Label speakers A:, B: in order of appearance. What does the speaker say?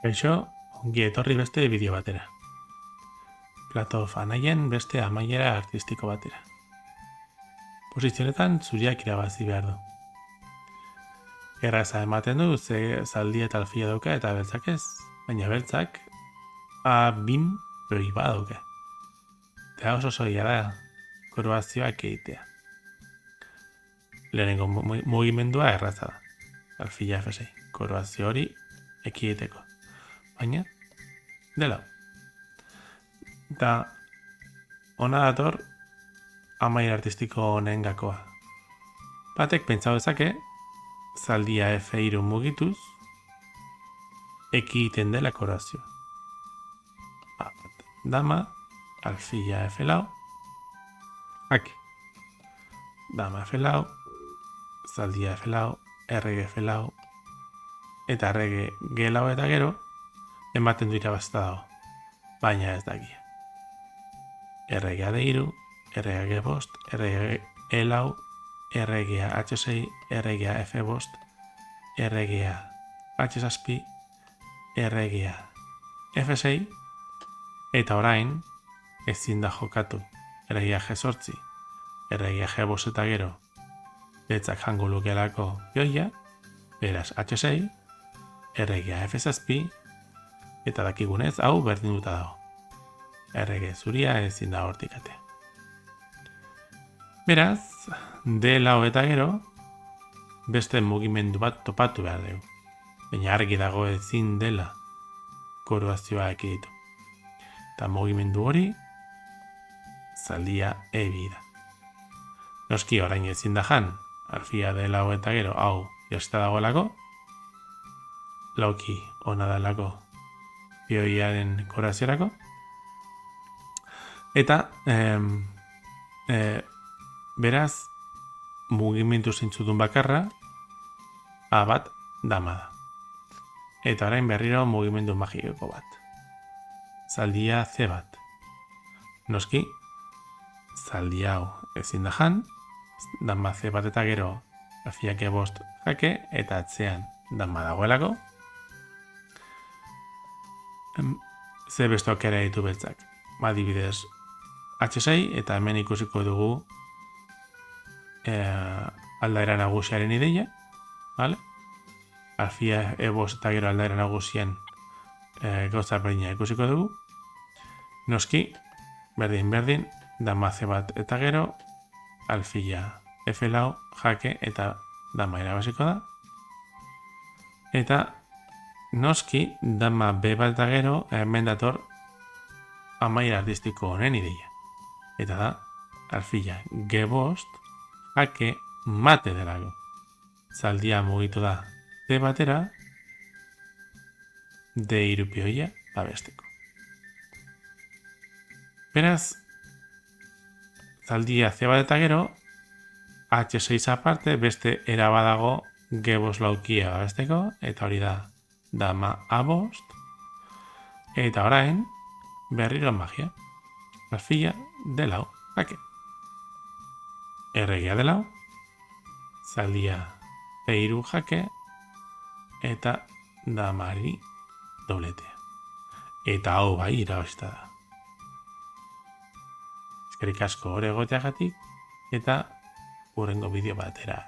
A: Kaixo, ongi etorri beste bideo batera. Platov anaien beste amaiera artistiko batera. Posizionetan zuriak irabazi behar du. Erraza ematen du, ze zaldi eta alfia dauka eta beltzak ez, baina beltzak A-bin boi badauka. Eta oso zoia da, koruazioak egitea. Lehenengo mugimendua erraza da. Alfia F6, koruazio hori ekieteko. Baina, dela. Eta ona dator amaia artistiko honen gakoa. Batek pentsau dezake, zaldia F3 mugituz, ekiten dela korazio. Dama, alfia F4, aquí. Dama F4, zaldia F4, errege F4, eta errege G4 eta gero, ematen du irabazta dago, baina ez dakia. Erregea D3, erregea G5, erregea E4, erregea H6, erregea F5, erregea H7, erregea F6, eta orain ezin da jokatu erregea G8, erregea G5 eta gero betzak jango lukelako joia, beraz H6, erregea F7, eta dakigunez hau berdinduta dago. Errege zuria ezin da hortik atea. Beraz, D4 eta gero, beste mugimendu bat topatu behar dugu. Baina argi dago ezin dela koruazioa ekiditu. Eta mugimendu hori, zaldia E2 da. Noski orain ezin da jan, alfia D4 eta gero, hau josita dagoelako, lauki ona dalako bioiaren koruaziorako, eta beraz mugimendu zintzudun bakarra A bat dama da. Eta orain berriro mugimendu magiko bat. Zaldia C bat. Noski, zaldia hau ezin da jan, dama C bat eta gero alfia G5 jake, eta atzean dama dagoelako. Ze beste aukera ditu beltzak. Adibidez, H6 eta hemen ikusiko dugu aldaera nagusiaren ideia, vale? Alfia E5 eta gero aldaera nagusien gauza berdina ikusiko dugu. Noski, berdin, dama C bat eta gero alfia F4 jake eta dama irabaziko da. Eta noski, dama B bat eta gero hemen dator amaia artistiko honen ideia. Eta da, alfia G5 jake mate delako. Zaldia mugitu da D batera, D3 pioia babesteko. Beraz, zaldia C bat eta gero, H6 aparte beste erabadago G5 laukia babesteko, eta hori da dama A5, eta orain, berriro magia. Alfia D4, jake. Erregea D4, zaldia C3 jake, eta damari dobletea. Eta hau bai irabazita da. Eskerrik asko hor egoteagatik, eta hurrengo bideo batera